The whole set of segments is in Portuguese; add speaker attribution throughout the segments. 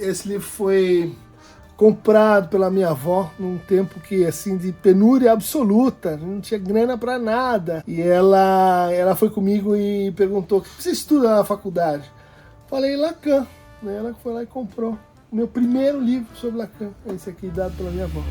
Speaker 1: Esse livro foi comprado pela minha avó num tempo que, assim, de penúria absoluta, não tinha grana para nada. E ela foi comigo e perguntou: o que você estuda na faculdade? Falei Lacan. Ela foi lá e comprou o meu primeiro livro sobre Lacan, esse aqui, dado pela minha avó.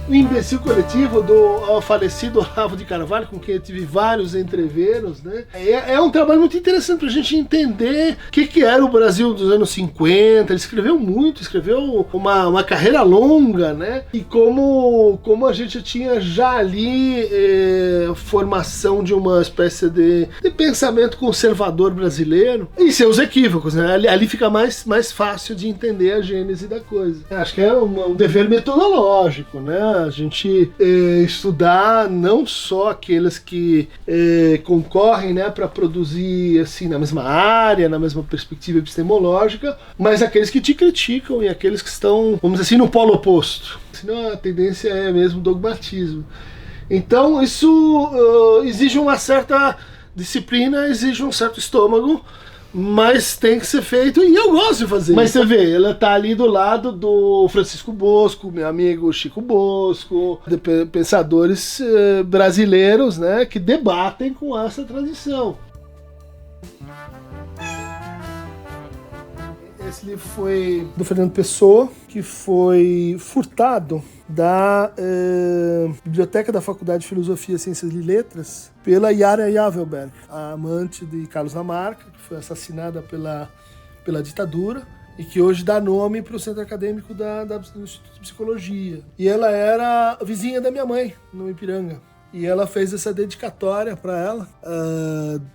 Speaker 1: O Imbecil Coletivo, do falecido Olavo de Carvalho, com quem eu tive vários entreveros, né? É um trabalho muito interessante para a gente entender o que era o Brasil dos anos 50. Ele escreveu muito, escreveu uma carreira longa, né? E como a gente tinha já ali formação de uma espécie de pensamento conservador brasileiro e seus equívocos, né? Ali fica mais fácil de entender a gênese da coisa. Acho que é um dever metodológico, né? A gente estudar não só aqueles que concorrem, né, para produzir assim, na mesma área, na mesma perspectiva epistemológica, mas aqueles que te criticam e aqueles que estão, vamos dizer assim, no polo oposto. Senão a tendência é mesmo dogmatismo. Então isso exige uma certa disciplina, exige um certo estômago, mas tem que ser feito e eu gosto de fazer. Mas você vê, ela tá ali do lado do Francisco Bosco, meu amigo Chico Bosco, de pensadores brasileiros, né, que debatem com essa tradição. Esse livro foi do Fernando Pessoa, que foi furtado da biblioteca da Faculdade de Filosofia, Ciências e Letras pela Yara Yavelberg, a amante de Carlos Lamarca, que foi assassinada pela ditadura e que hoje dá nome para o centro acadêmico do Instituto de Psicologia. E ela era vizinha da minha mãe, no Ipiranga. E ela fez essa dedicatória para ela,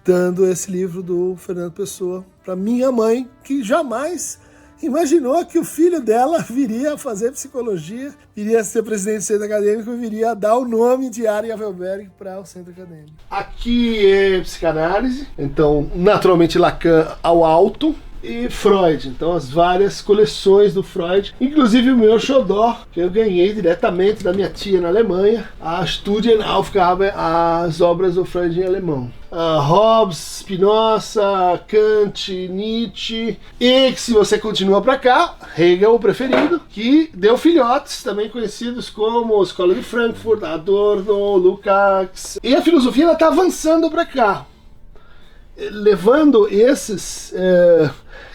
Speaker 1: dando esse livro do Fernando Pessoa para minha mãe, que jamais imaginou que o filho dela viria a fazer psicologia, iria ser presidente do centro acadêmico e viria a dar o nome de Yara Yavelberg para o centro acadêmico. Aqui é psicanálise, então naturalmente Lacan ao alto, e Freud, então as várias coleções do Freud, inclusive o meu xodó, que eu ganhei diretamente da minha tia na Alemanha, a Studienaufgabe, as obras do Freud em alemão. Hobbes, Spinoza, Kant, Nietzsche, e se você continua para cá, Hegel, o preferido, que deu filhotes, também conhecidos como Escola de Frankfurt, Adorno, Lukács, e a filosofia ela está avançando para cá, levando esses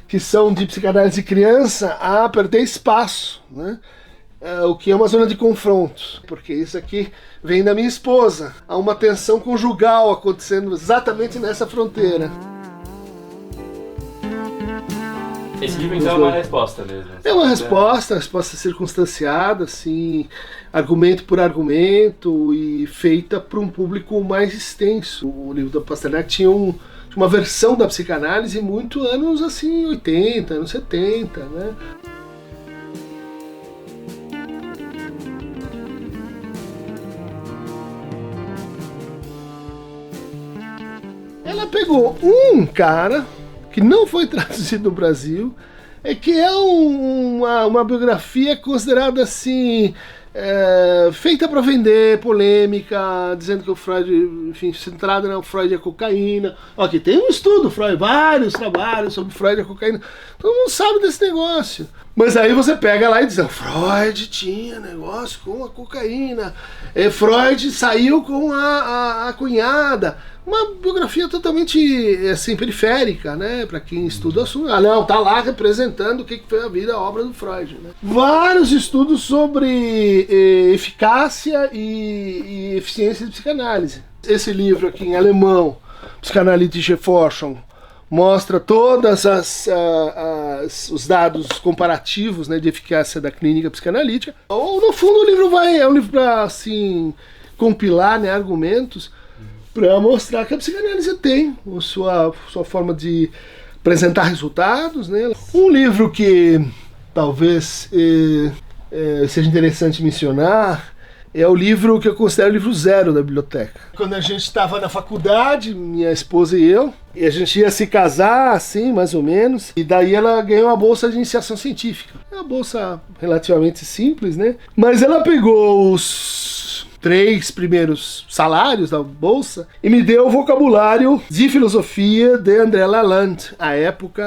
Speaker 1: que são de psicanálise de criança a perder espaço, né? O que é uma zona de confronto, porque isso aqui vem da minha esposa. Há uma tensão conjugal acontecendo exatamente nessa fronteira.
Speaker 2: Esse livro então é uma resposta mesmo?
Speaker 1: É uma resposta circunstanciada, assim, argumento por argumento e feita para um público mais extenso. O livro da Pasternak tinha uma versão da psicanálise muito anos assim, 80, anos 70, né? Ela pegou um cara que não foi traduzido no Brasil, que é uma biografia considerada assim, feita para vender, polêmica, dizendo que o Freud, enfim, centrado no Freud e a cocaína. Aqui tem um estudo, Freud, vários trabalhos sobre Freud e a cocaína. Todo mundo sabe desse negócio. Mas aí você pega lá e diz: Freud tinha negócio com a cocaína, Freud saiu com a cunhada. Uma biografia totalmente assim, periférica, né? Para quem estuda o assunto. Não, tá lá representando o que foi a vida, a obra do Freud, né? Vários estudos sobre eficácia e eficiência de psicanálise. Esse livro aqui em alemão, Psychanalytische Forschung, mostra todas os dados comparativos, né, de eficácia da clínica psicanalítica. Ou no fundo o livro é um livro para assim compilar, né, argumentos para mostrar que a psicanálise tem a sua forma de apresentar resultados, né? Um livro que talvez seja interessante mencionar é o livro que eu considero o livro zero da biblioteca. Quando a gente estava na faculdade, minha esposa e eu, e a gente ia se casar, assim, mais ou menos, e daí ela ganhou uma bolsa de iniciação científica. É uma bolsa relativamente simples, né? Mas ela pegou 3 primeiros salários da bolsa e me deu o vocabulário de filosofia de André Lalande. À época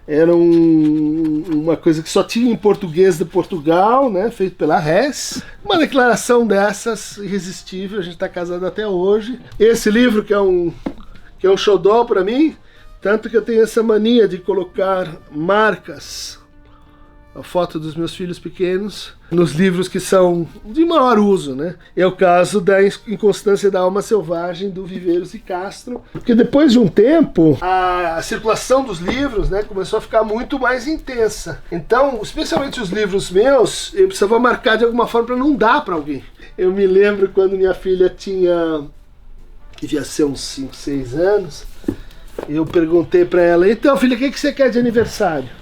Speaker 1: era uma coisa que só tinha em português de Portugal, né, feito pela Hess. Uma declaração dessas, irresistível, a gente está casado até hoje. Esse livro que é um xodó para mim, tanto que eu tenho essa mania de colocar marcas, a foto dos meus filhos pequenos, nos livros que são de maior uso, né? É o caso da Inconstância da Alma Selvagem, do Viveiros e Castro, porque depois de um tempo, a circulação dos livros, né, começou a ficar muito mais intensa. Então, especialmente os livros meus, eu precisava marcar de alguma forma para não dar para alguém. Eu me lembro quando minha filha devia ser uns 5, 6 anos, eu perguntei para ela, então filha, o que você quer de aniversário?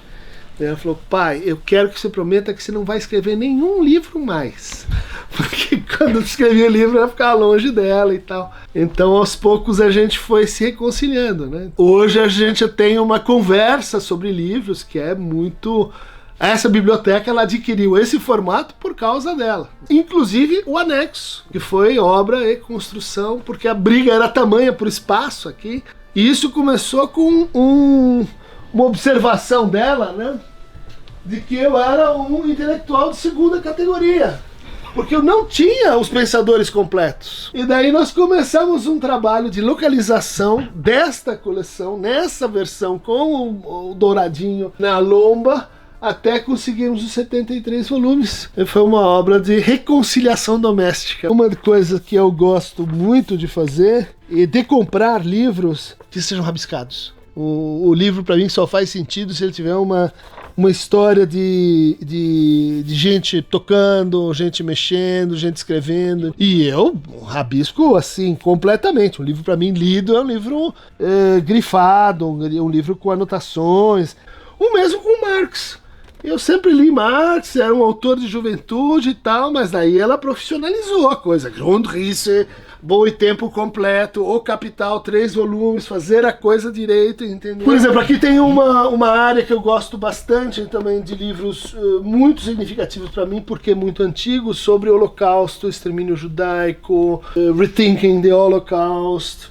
Speaker 1: Ela falou, pai, eu quero que você prometa que você não vai escrever nenhum livro mais. Porque quando eu escrevi o livro, eu ia ficar longe dela e tal. Então, aos poucos, a gente foi se reconciliando, né? Hoje a gente tem uma conversa sobre livros que é muito... Essa biblioteca, ela adquiriu esse formato por causa dela. Inclusive o anexo, que foi obra e construção, porque a briga era tamanha por espaço aqui. E isso começou com uma observação dela, né, de que eu era um intelectual de segunda categoria, porque eu não tinha os pensadores completos. E daí nós começamos um trabalho de localização desta coleção, nessa versão com o douradinho na lomba, até conseguirmos os 73 volumes. E foi uma obra de reconciliação doméstica. Uma coisa que eu gosto muito de fazer é de comprar livros que sejam rabiscados. O livro, para mim, só faz sentido se ele tiver uma história de gente tocando, gente mexendo, gente escrevendo. E eu rabisco, assim, completamente. Um livro, para mim, lido é um livro grifado, um livro com anotações. O mesmo com Marx. Eu sempre li Marx, era um autor de juventude e tal, mas daí ela profissionalizou a coisa. Grundrisse, Bom e Tempo Completo, O Capital, 3 volumes, fazer a coisa direito, entendeu? Por exemplo, aqui tem uma área que eu gosto bastante também de livros muito significativos para mim, porque é muito antigo, sobre o Holocausto, extermínio judaico, Rethinking the Holocaust.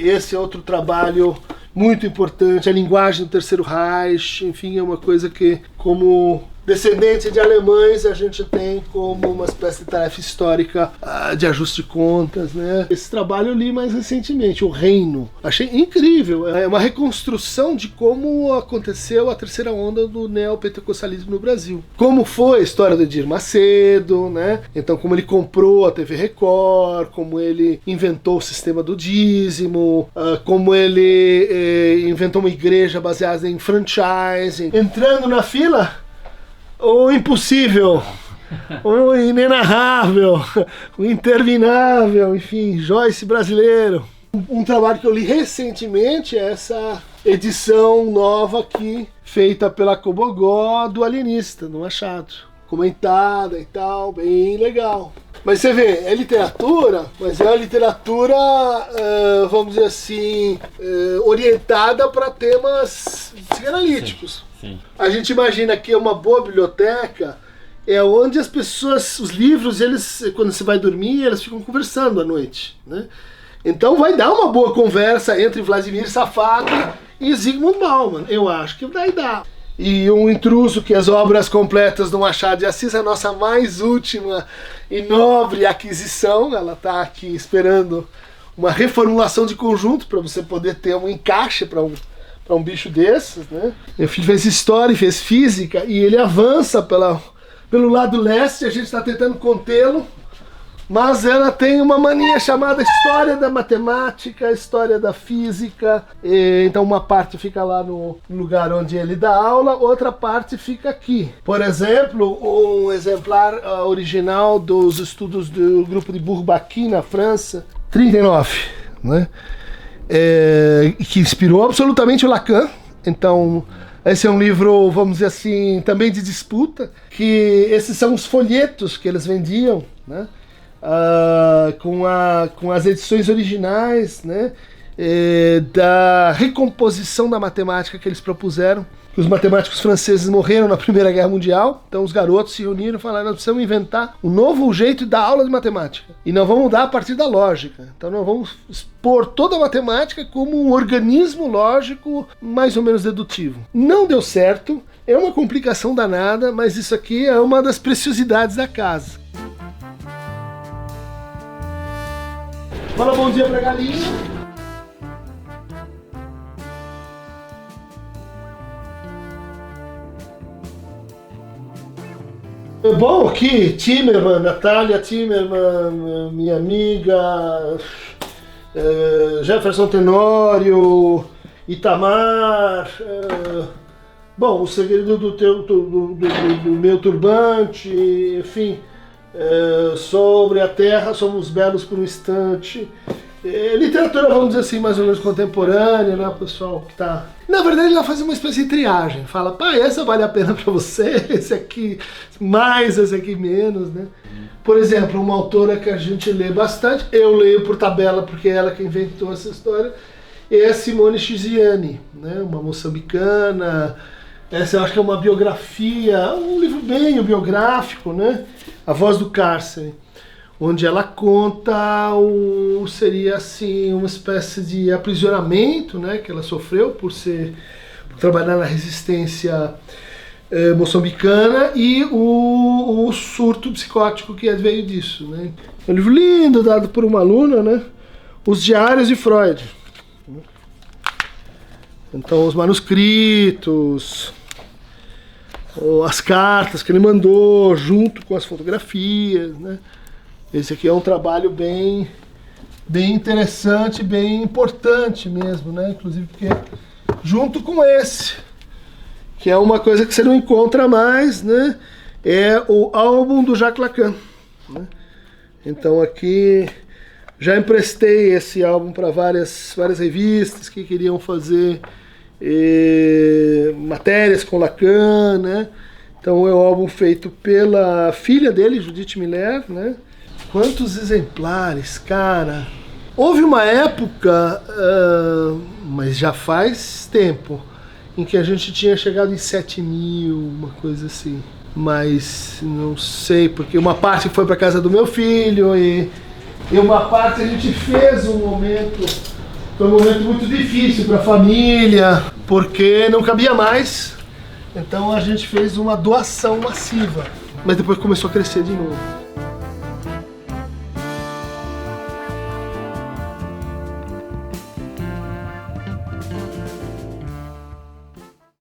Speaker 1: Esse é outro trabalho muito importante, a linguagem do Terceiro Reich, enfim, é uma coisa que, como descendente de alemães, a gente tem como uma espécie de tarefa histórica de ajuste de contas, né? Esse trabalho eu li mais recentemente, O Reino. Achei incrível, é uma reconstrução de como aconteceu a terceira onda do neopentecostalismo no Brasil. Como foi a história do Edir Macedo, né? Então, como ele comprou a TV Record, como ele inventou o sistema do dízimo, como ele inventou uma igreja baseada em franchising. Entrando na fila, o impossível, o inenarrável, o interminável, enfim, Joyce brasileiro. Um trabalho que eu li recentemente é essa edição nova aqui, feita pela Cobogó, do Alienista, do Machado. Comentada e tal, bem legal. Mas você vê, é literatura, mas é uma literatura, vamos dizer assim, orientada para temas psicanalíticos. Sim. A gente imagina que uma boa biblioteca é onde as pessoas, os livros, eles, quando você vai dormir, eles ficam conversando à noite, né? Então vai dar uma boa conversa entre Vladimir Safado e Zygmunt Bauman. Eu acho que vai dar. E Um Intruso, que as obras completas do Machado de Assis, é a nossa mais última e nobre aquisição. Ela está aqui esperando uma reformulação de conjunto para você poder ter um encaixe para um bicho desses, né? Meu filho fez história e fez física e ele avança pelo lado leste, a gente está tentando contê-lo, mas ela tem uma mania chamada História da Matemática, História da Física. Então uma parte fica lá no lugar onde ele dá aula, outra parte fica aqui. Por exemplo, um exemplar original dos estudos do grupo de Bourbaki na França, 39, né? Que inspirou absolutamente o Lacan. Então esse é um livro, vamos dizer assim, também de disputa, que esses são os folhetos que eles vendiam, né? Com as edições originais, né? Da recomposição da matemática que eles propuseram. Os matemáticos franceses morreram na Primeira Guerra Mundial, então os garotos se reuniram e falaram: nós precisamos inventar um novo jeito de dar aula de matemática. E nós vamos dar a partir da lógica. Então nós vamos expor toda a matemática como um organismo lógico mais ou menos dedutivo. Não deu certo, é uma complicação danada, mas isso aqui é uma das preciosidades da casa. Fala bom dia pra galinha. Bom, aqui, Timerman, Natália Timerman, minha amiga, Jefferson Tenório, Itamar, bom, o segredo do meu turbante, enfim, sobre a terra, somos belos por um instante. Literatura, vamos dizer assim, mais ou menos contemporânea, né, pessoal que tá... Na verdade, ela faz uma espécie de triagem. Fala: pai, essa vale a pena pra você, esse aqui mais, esse aqui menos, né? Por exemplo, uma autora que a gente lê bastante, eu leio por tabela porque é ela que inventou essa história, é a Simone Chiziane, né? Uma moçambicana. Essa eu acho que é uma biografia, um livro bem biográfico, né? A Voz do Cárcere, onde ela conta seria assim uma espécie de aprisionamento, né, que ela sofreu por trabalhar na resistência moçambicana e o surto psicótico que veio disso, né. É um livro lindo, dado por uma aluna, né, Os Diários de Freud. Então os manuscritos, as cartas que ele mandou junto com as fotografias, né. Esse aqui é um trabalho bem interessante, bem importante mesmo, né? Inclusive porque junto com esse, que é uma coisa que você não encontra mais, né? É o álbum do Jacques Lacan, né? Então aqui já emprestei esse álbum para várias revistas que queriam fazer matérias com Lacan, né? Então é um álbum feito pela filha dele, Judith Miller, né? Quantos exemplares, cara! Houve uma época, mas já faz tempo, em que a gente tinha chegado em 7.000, uma coisa assim. Mas não sei, porque uma parte foi para casa do meu filho e uma parte a gente fez foi um momento muito difícil para a família, porque não cabia mais. Então a gente fez uma doação massiva, mas depois começou a crescer de novo.